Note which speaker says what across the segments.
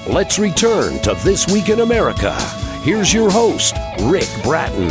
Speaker 1: Let's return to This Week in America. Here's your host, Rick Bratton.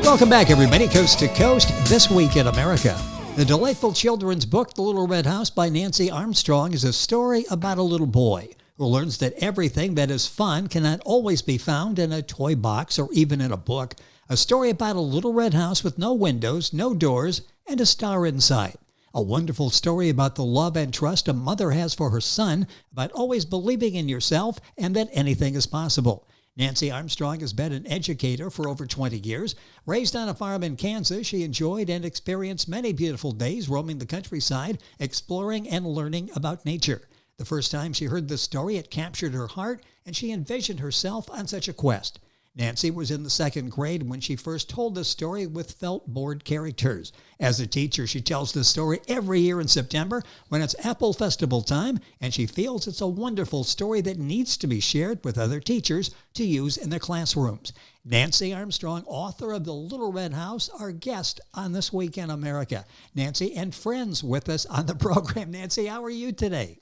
Speaker 2: Welcome back, everybody, coast to coast, This Week in America. The delightful children's book, The Little Red House by Nancy Armstrong, is a story about a little boy who learns that everything that is fun cannot always be found in a toy box or even in a book. A story about a little red house with no windows, no doors, and a star inside. A wonderful story about the love and trust a mother has for her son, about always believing in yourself and that anything is possible. Nancy Armstrong has been an educator for over 20 years. Raised on a farm in Kansas, she enjoyed and experienced many beautiful days roaming the countryside, exploring and learning about nature. The first time she heard this story, it captured her heart, and she envisioned herself on such a quest. Nancy was in the second grade when she first told this story with felt board characters. As a teacher, she tells this story every year in September when it's Apple Festival time, and she feels it's a wonderful story that needs to be shared with other teachers to use in their classrooms. Nancy Armstrong, author of The Little Red House, our guest on This Week in America. Nancy and friends with us on the program. Nancy, how are you today?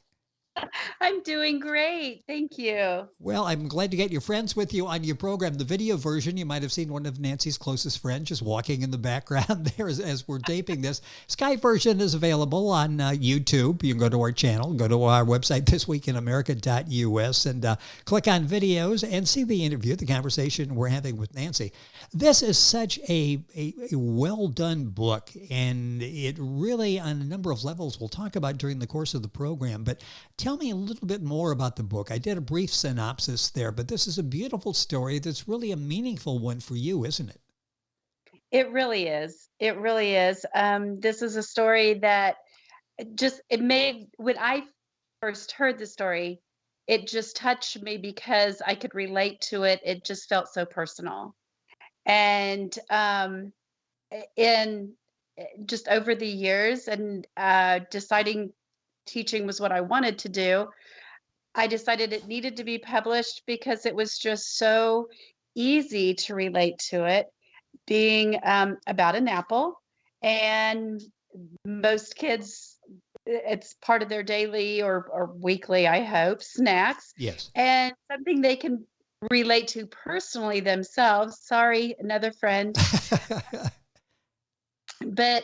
Speaker 3: I'm doing great. Thank you.
Speaker 2: Well, I'm glad to get your friends with you on your program. The video version, you might have seen one of Nancy's closest friends just walking in the background there as we're taping this. Skype version is available on YouTube. You can go to our channel, go to our website, thisweekinamerica.us, and click on videos and see the interview, the conversation we're having with Nancy. This is such a well-done book, and it really, on a number of levels, we'll talk about during the course of the program. But tell me a little bit more about the book. I did a brief synopsis there, but this is a beautiful story that's really a meaningful one for you, isn't it?
Speaker 3: It really is. It really is. This is a story that when I first heard the story, it just touched me because I could relate to it. It just felt so personal. And in just over the years and deciding teaching was what I wanted to do, I decided it needed to be published because it was just so easy to relate to it, being about an apple. And most kids, it's part of their daily or weekly, I hope, snacks.
Speaker 2: Yes.
Speaker 3: And something they can relate to personally themselves. Sorry, another friend. But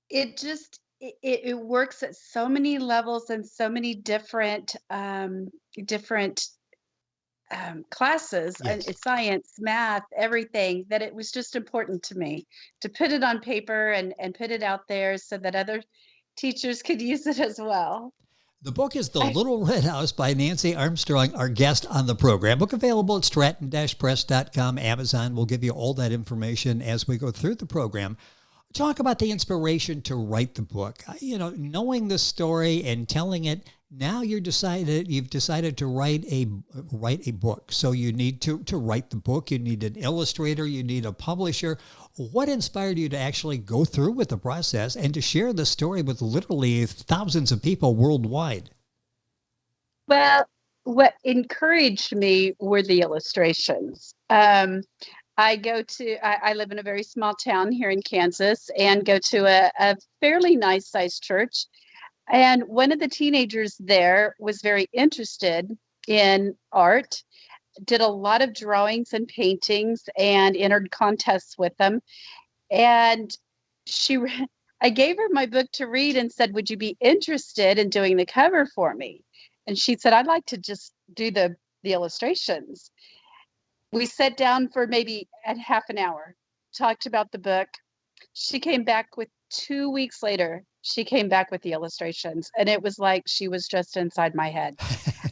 Speaker 3: it works at so many levels and so many different classes, and
Speaker 2: Yes.
Speaker 3: science, math, everything, that it was just important to me to put it on paper and put it out there so that other teachers could use it as well.
Speaker 2: The book is The Little Red House by Nancy Armstrong, our guest on the program. Book available at stratton-press.com. Amazon will give you all that information as we go through the program. Talk about the inspiration to write the book. You know, knowing the story and telling it, now you've decided to write a book. So you need to write the book. You need an illustrator. You need a publisher. What inspired you to actually go through with the process and to share the story with literally thousands of people worldwide?
Speaker 3: Well, what encouraged me were the illustrations. I live in a very small town here in Kansas and go to a fairly nice sized church. And one of the teenagers there was very interested in art, did a lot of drawings and paintings and entered contests with them. And I gave her my book to read and said, "Would you be interested in doing the cover for me?" And she said, "I'd like to just do the illustrations." We sat down for maybe a half an hour, talked about the book. She came back with 2 weeks later. She came back with the illustrations, and it was like she was just inside my head.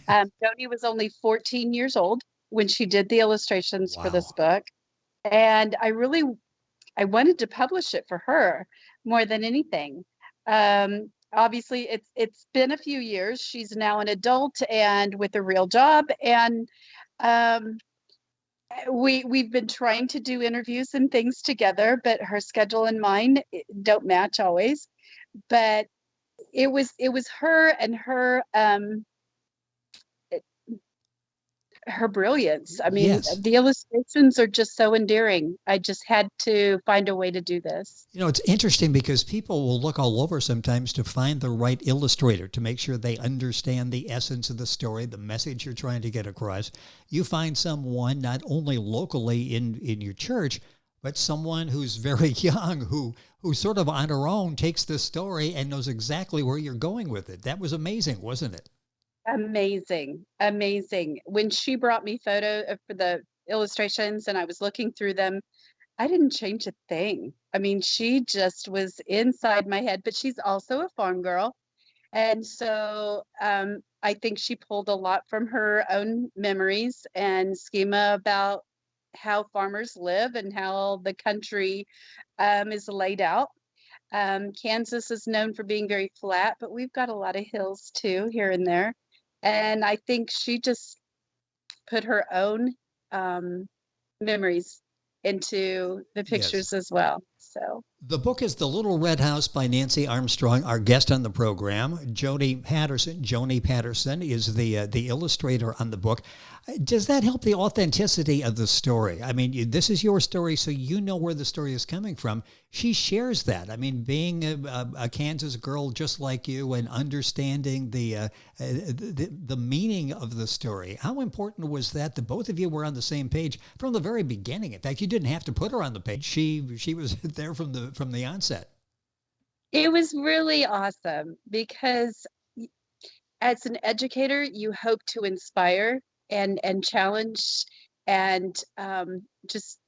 Speaker 3: Joni was only 14 years old when she did the illustrations for this book, and I wanted to publish it for her more than anything. Obviously, it's been a few years. She's now an adult and with a real job, and we've been trying to do interviews and things together, but her schedule and mine don't match always. But it was her and her her brilliance. I mean,
Speaker 2: Yes.
Speaker 3: the illustrations are just so endearing. I just had to find a way to do this.
Speaker 2: You know, it's interesting because people will look all over sometimes to find the right illustrator to make sure they understand the essence of the story, the message you're trying to get across. You find someone not only locally in your church, but someone who's very young, who sort of on her own takes this story and knows exactly where you're going with it. That was amazing, wasn't it?
Speaker 3: Amazing, amazing. When she brought me for the illustrations and I was looking through them, I didn't change a thing. I mean, she just was inside my head, but she's also a farm girl. And so I think she pulled a lot from her own memories and schema about how farmers live and how the country is laid out. Kansas is known for being very flat, but we've got a lot of hills too here and there. And I think she just put her own memories into the
Speaker 2: Yes.
Speaker 3: pictures as well. So
Speaker 2: The book is The Little Red House by Nancy Armstrong, our guest on the program. Joni Patterson is the illustrator on the book. Does that help the authenticity of the story? I mean, this is your story, so you know where the story is coming from. She shares that. I mean, being a Kansas girl just like you and understanding the meaning of the story. How important was that both of you were on the same page from the very beginning? In fact, you didn't have to put her on the page. She was there from the onset.
Speaker 3: it was really awesome because as an educator, you hope to inspire and challenge and just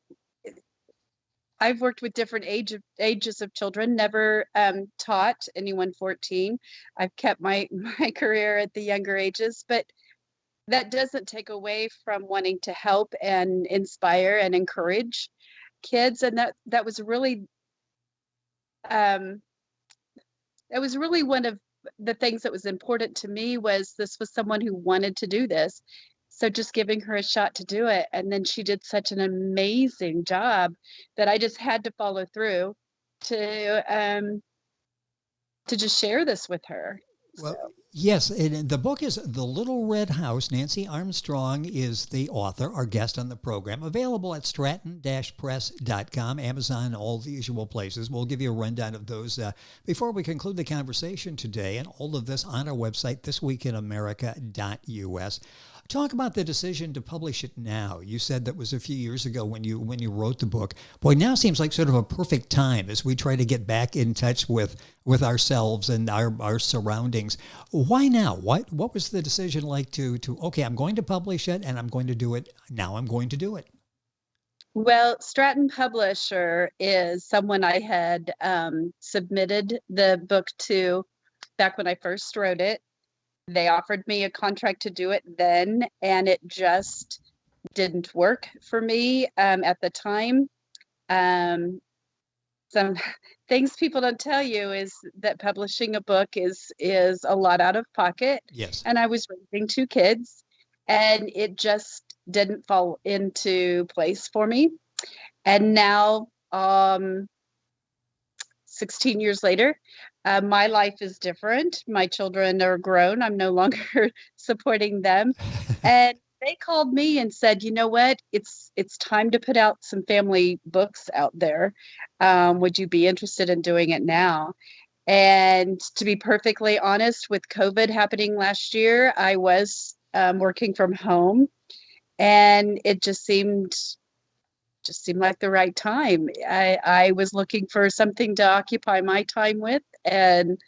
Speaker 3: I've worked with different ages of children, never taught anyone 14. I've kept my my career at the younger ages, but that doesn't take away from wanting to help and inspire and encourage kids. And that was really um, one of the things that was important to me was this was someone who wanted to do this. So just giving her a shot to do it. And then she did such an amazing job that I just had to follow through to just share this with her. So
Speaker 2: Well, yes, and the book is The Little Red House. Nancy Armstrong is the author, our guest on the program. Available at stratton-press.com, Amazon, all the usual places. We'll give you a rundown of those before we conclude the conversation today, and all of this on our website, thisweekinamerica.us. Talk about the decision to publish it now. You said that was a few years ago when you wrote the book. Boy, now seems like sort of a perfect time as we try to get back in touch with ourselves and our surroundings. Why now? What was the decision like to okay, I'm going to publish it and I'm going to do it now. I'm going to do it.
Speaker 3: well, Stratton Publisher is someone I had submitted the book to back when I first wrote it. They offered me a contract to do it then, and it just didn't work for me at the time. Some things people don't tell you is that publishing a book is a lot out of pocket.
Speaker 2: Yes.
Speaker 3: And I was raising two kids, and it just didn't fall into place for me. And now, 16 years later, my life is different. My children are grown. I'm no longer supporting them. And they called me and said, you know what? It's time to put out some family books out there. Would you be interested in doing it now? And to be perfectly honest, with COVID happening last year, I was working from home, and it just seemed like the right time. I was looking for something to occupy my time with, and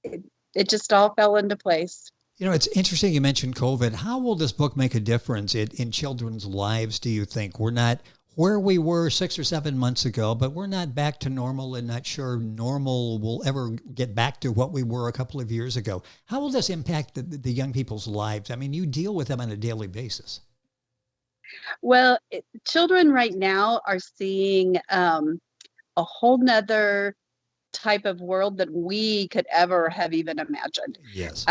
Speaker 3: it just all fell into place.
Speaker 2: You know, it's interesting you mentioned COVID. How will this book make a difference in children's lives, do you think? We're not where we were 6 or 7 months ago, but we're not back to normal and not sure normal will ever get back to what we were a couple of years ago. How will this impact the young people's lives? I mean, you deal with them on a daily basis.
Speaker 3: Well, children right now are seeing a whole nother type of world that we could ever have even imagined.
Speaker 2: Yes.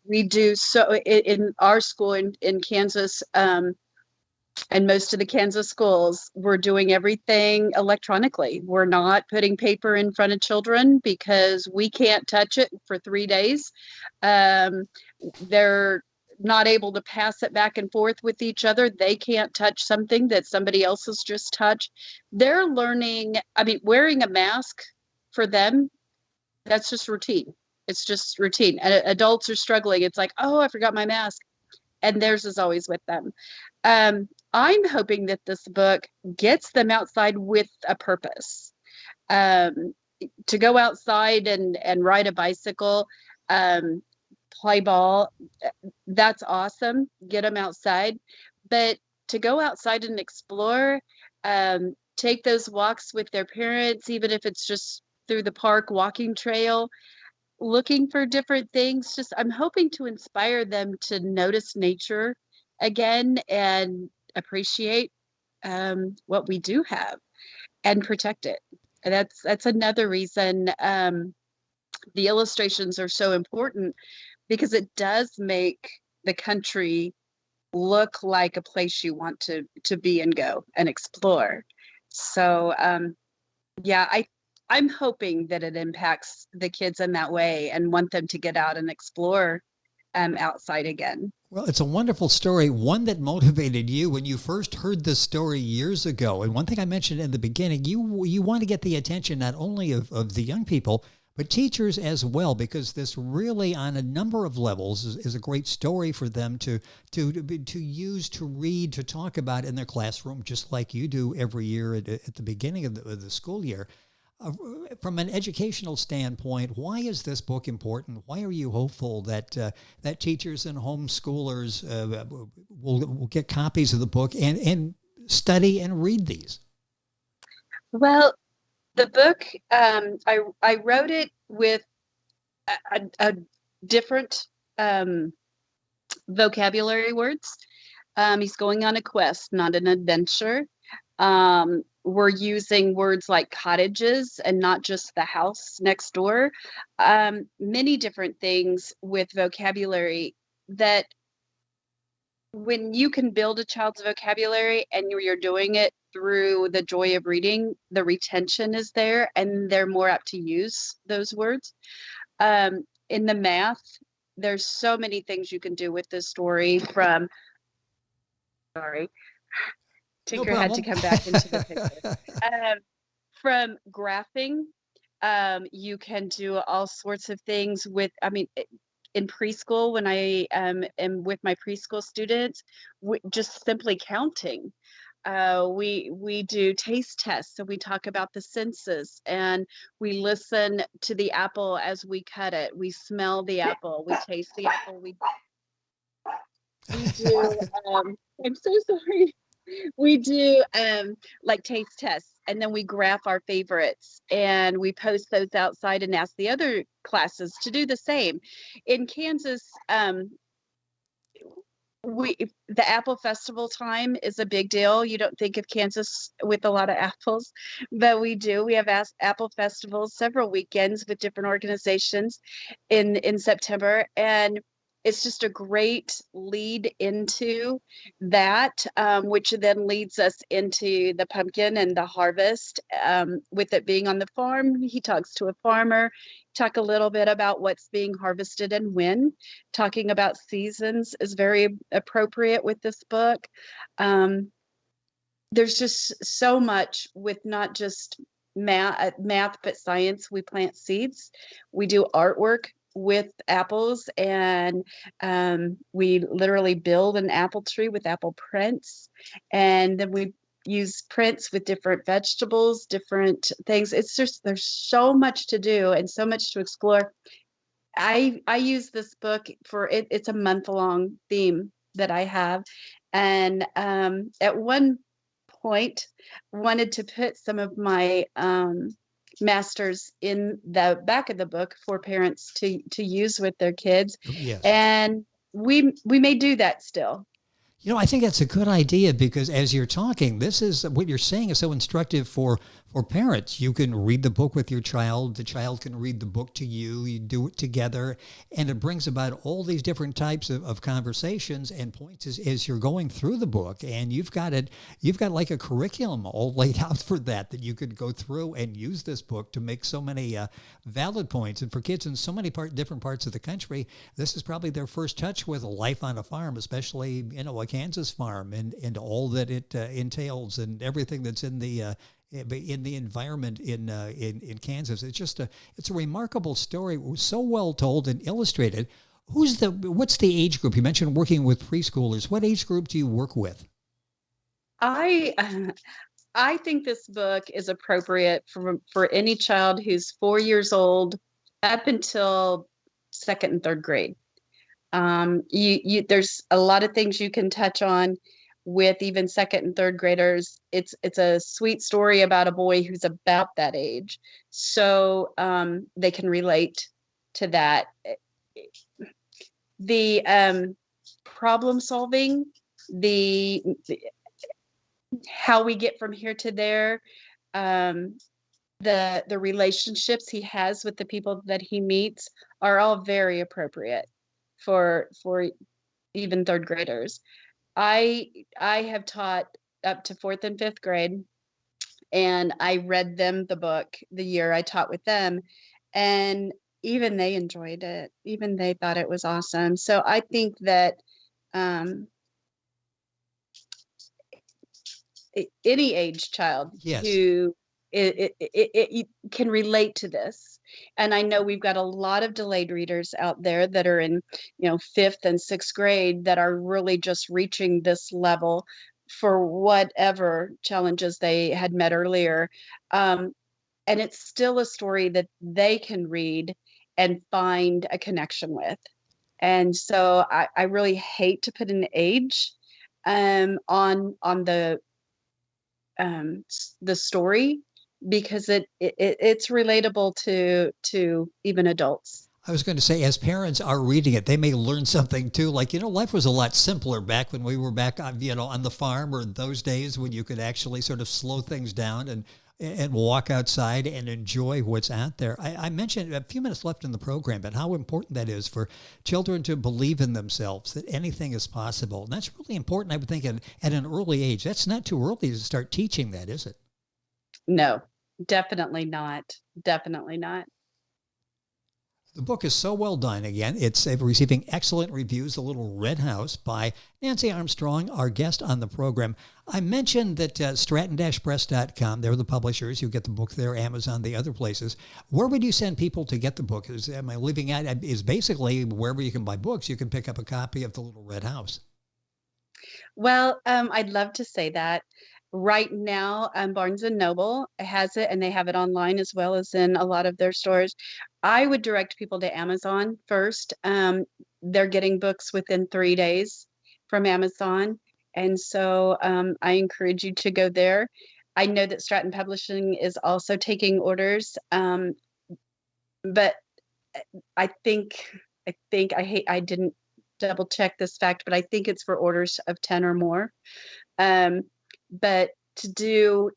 Speaker 3: We do so in our school in Kansas, and most of the Kansas schools, we're doing everything electronically. We're not putting paper in front of children because we can't touch it for 3 days. They're not able to pass it back and forth with each other. They can't touch something that somebody else has just touched. They're learning, I mean, wearing a mask for them, that's just routine. It's just routine. And adults are struggling. It's like, oh, I forgot my mask. And theirs is always with them. I'm hoping that this book gets them outside with a purpose. To go outside and ride a bicycle, play ball, that's awesome. Get them outside. But to go outside and explore, take those walks with their parents, even if it's just through the park walking trail, looking for different things. Just I'm hoping to inspire them to notice nature again and appreciate what we do have and protect it. And that's another reason the illustrations are so important, because it does make the country look like a place you want to be and go and explore. So yeah, I'm hoping that it impacts the kids in that way and want them to get out and explore outside again.
Speaker 2: Well, it's a wonderful story, one that motivated you when you first heard this story years ago. And one thing I mentioned in the beginning, you want to get the attention not only of the young people, but teachers as well, because this really, on a number of levels, is a great story for them to use, to read, to talk about in their classroom, just like you do every year at the beginning of the school year. From an educational standpoint, why is this book important? Why are you hopeful that that teachers and homeschoolers will get copies of the book and study and read these?
Speaker 3: Well, the book, I wrote it with a different vocabulary words. He's going on a quest, not an adventure. We're using words like cottages and not just the house next door. Many different things with vocabulary that when you can build a child's vocabulary and you're doing it through the joy of reading, the retention is there and they're more apt to use those words. In the math, there's so many things you can do with this story from, sorry, Tinker had to come back into the picture. From graphing, you can do all sorts of things with, I mean, in preschool, when I am with my preschool students, just simply counting. We do taste tests, so we talk about the senses, and we listen to the apple as we cut it. We smell the apple, we taste the apple. We do. I'm so sorry. We do like taste tests, and then we graph our favorites and we post those outside and ask the other classes to do the same. In Kansas, the apple festival time is a big deal. You don't think of Kansas with a lot of apples, but we do. We have apple festivals several weekends with different organizations in September, and it's just a great lead into that, which then leads us into the pumpkin and the harvest. With it being on the farm, he talks to a farmer, talk a little bit about what's being harvested and when. Talking about seasons is very appropriate with this book. There's just so much with not just math, but science. We plant seeds. We do artwork with apples, and we literally build an apple tree with apple prints, and then we use prints with different vegetables, different things. It's just, there's so much to do and so much to explore. I use this book for it. It's a month-long theme that I have, and at one point wanted to put some of my masters in the back of the book for parents to use with their kids.
Speaker 2: Yes.
Speaker 3: And we may do that still.
Speaker 2: I think that's a good idea because as you're talking, this is what you're saying is so instructive for parents. You can read the book with your child. The child can read the book to you. You do it together. And it brings about all these different types of conversations and points as you're going through the book. And you've got like a curriculum all laid out for that you could go through and use this book to make so many valid points. And for kids in so many different parts of the country, this is probably their first touch with life on a farm, especially, a Kansas farm and all that it entails and everything that's in the environment in Kansas. It's a remarkable story. It was so well told and illustrated. What's the age group? You mentioned working with preschoolers. What age group do you work with?
Speaker 3: I I think this book is appropriate for any child who's 4 years old up until second and third grade. There's a lot of things you can touch on with even second and third graders. It's a sweet story about a boy who's about that age, so they can relate to that. The problem solving, the how we get from here to there, the relationships he has with the people that he meets are all very appropriate for even third graders. I have taught up to fourth and fifth grade, and I read them the book the year I taught with them, and even they enjoyed it. Even they thought it was awesome. So I think that um, any age child
Speaker 2: Yes.
Speaker 3: who it can relate to this. And I know we've got a lot of delayed readers out there that are in, fifth and sixth grade that are really just reaching this level for whatever challenges they had met earlier. And it's still a story that they can read and find a connection with. And so I really hate to put an age on the story, because it's relatable to even adults.
Speaker 2: I was going to say, as parents are reading it, they may learn something too. Like, life was a lot simpler back when we were back on, on the farm, or those days when you could actually sort of slow things down and walk outside and enjoy what's out there. I mentioned a few minutes left in the program, but how important that is for children to believe in themselves, that anything is possible. And that's really important, I would think, at an early age. That's not too early to start teaching that, is it?
Speaker 3: No, definitely not. Definitely not.
Speaker 2: The book is so well done. Again, it's receiving excellent reviews, The Little Red House by Nancy Armstrong, our guest on the program. I mentioned that stratton-press.com, they're the publishers. You get the book there, Amazon, the other places. Where would you send people to get the book? Am I leaving out? Is basically wherever you can buy books, you can pick up a copy of The Little Red House.
Speaker 3: Well, I'd love to say that. Right now, Barnes and Noble has it, and they have it online as well as in a lot of their stores. I would direct people to Amazon first. They're getting books within 3 days from Amazon, and so I encourage you to go there. I know that Stratton Publishing is also taking orders, but I didn't double check this fact, but I think it's for orders of 10 or more. But to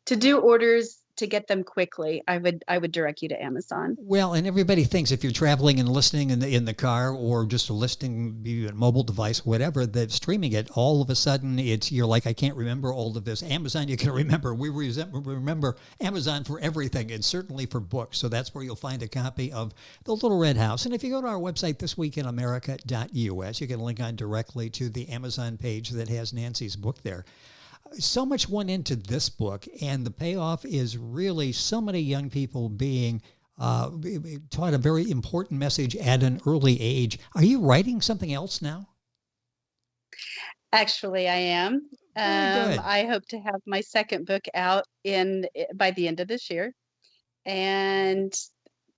Speaker 3: do orders to get them quickly, I would direct you to Amazon.
Speaker 2: Well, and everybody thinks if you're traveling and listening in the car, or just listening via a mobile device, whatever, that streaming it, all of a sudden you're like, I can't remember all of this. Amazon, you can remember. We remember Amazon for everything, and certainly for books. So that's where you'll find a copy of The Little Red House. And if you go to our website, thisweekinamerica.us, you can link on directly to the Amazon page that has Nancy's book there. So much went into this book, and the payoff is really so many young people being taught a very important message at an early age. Are you writing something else now?
Speaker 3: Actually, I am.
Speaker 2: Very good.
Speaker 3: I hope to have my second book out by the end of this year, and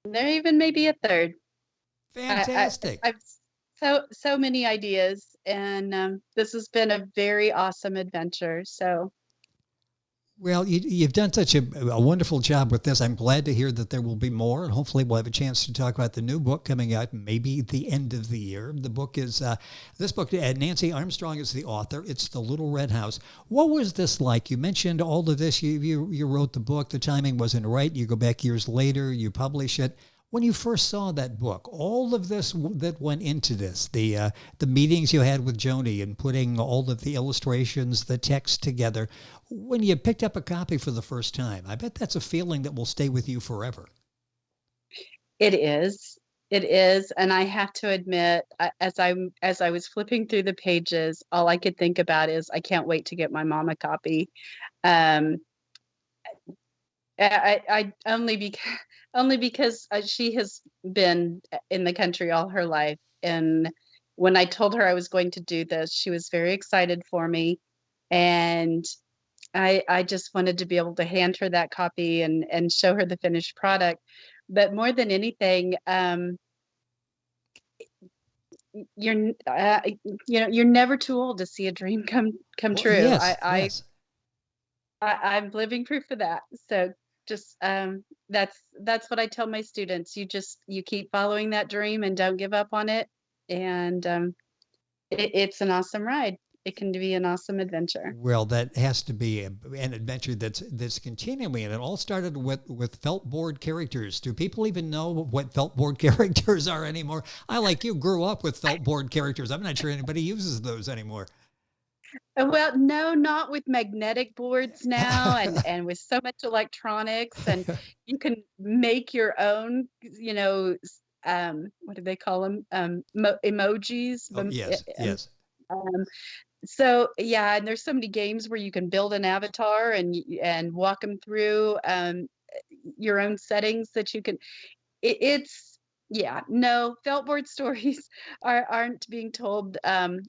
Speaker 3: there even may be a third.
Speaker 2: Fantastic.
Speaker 3: I've so many ideas, and this has been a very awesome adventure. So,
Speaker 2: Well, you've done such a wonderful job with this. I'm glad to hear that there will be more, and hopefully we'll have a chance to talk about the new book coming out maybe the end of the year. The book is, this book, Nancy Armstrong is the author. It's The Little Red House. What was this like? You mentioned all of this. You wrote the book. The timing wasn't right. You go back years later. You publish it. When you first saw that book, all of this that went into this, the meetings you had with Joni and putting all of the illustrations, the text together, when you picked up a copy for the first time, I bet that's a feeling that will stay with you forever.
Speaker 3: It is. It is. And I have to admit, as I was flipping through the pages, all I could think about is I can't wait to get my mom a copy. I only because she has been in the country all her life, and when I told her I was going to do this, she was very excited for me, and I just wanted to be able to hand her that copy and show her the finished product. But more than anything, you're never too old to see a dream come
Speaker 2: Well,
Speaker 3: true.
Speaker 2: yes, yes.
Speaker 3: I'm living proof of that. So just that's what I tell my students. You keep following that dream and don't give up on it. And it's an awesome ride. It can be an awesome adventure.
Speaker 2: Well, that has to be an adventure that's continuing, and it all started with felt board characters. Do people even know what felt board characters are anymore? I, like you, grew up with felt board characters. I'm not sure anybody uses those anymore.
Speaker 3: Well, no, not with magnetic boards now, and with so much electronics, and you can make your own, what do they call them? Emojis.
Speaker 2: Oh, yes, yes.
Speaker 3: Um, so yeah, and there's so many games where you can build an avatar and walk them through your own settings that you can. It's yeah, no, felt board stories aren't being told.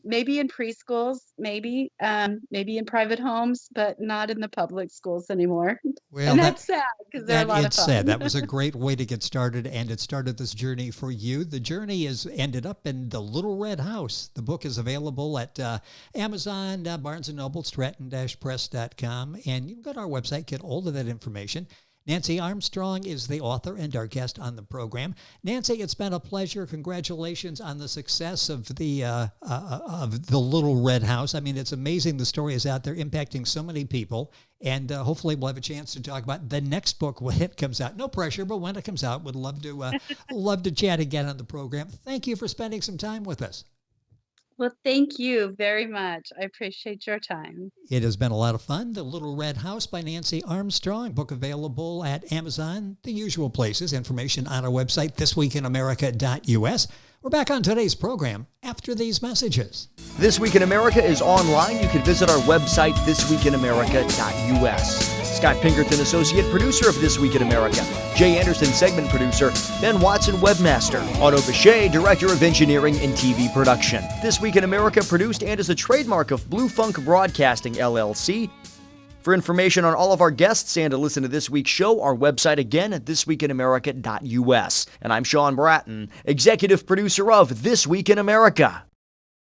Speaker 3: Maybe in preschools, maybe in private homes, but not in the public schools anymore.
Speaker 2: Well,
Speaker 3: and that's sad because they're a lot of
Speaker 2: it's
Speaker 3: fun.
Speaker 2: sad. That was a great way to get started, and it started this journey for you. The journey has ended up in The Little Red House. The book is available at Amazon, Barnes & Noble, Stratton-Press.com, and you can go to our website, get all of that information. Nancy Armstrong is the author and our guest on the program. Nancy, it's been a pleasure. Congratulations on the success of the Little Red House. I mean, it's amazing the story is out there impacting so many people. And hopefully we'll have a chance to talk about the next book when it comes out. No pressure, but when it comes out, would love to chat again on the program. Thank you for spending some time with us.
Speaker 3: Well, thank you very much. I appreciate your time.
Speaker 2: It has been a lot of fun. The Little Red House by Nancy Armstrong. Book available at Amazon, the usual places. Information on our website, thisweekinamerica.us. We're back on today's program after these messages.
Speaker 4: This Week in America is online. You can visit our website, thisweekinamerica.us. Scott Pinkerton, Associate Producer of This Week in America. Jay Anderson, Segment Producer. Ben Watson, Webmaster. Otto Bechet, Director of Engineering and TV Production. This Week in America produced and is a trademark of Blue Funk Broadcasting, LLC. For information on all of our guests and to listen to this week's show, our website again at thisweekinamerica.us. And I'm Sean Bratton, Executive Producer of This Week in America.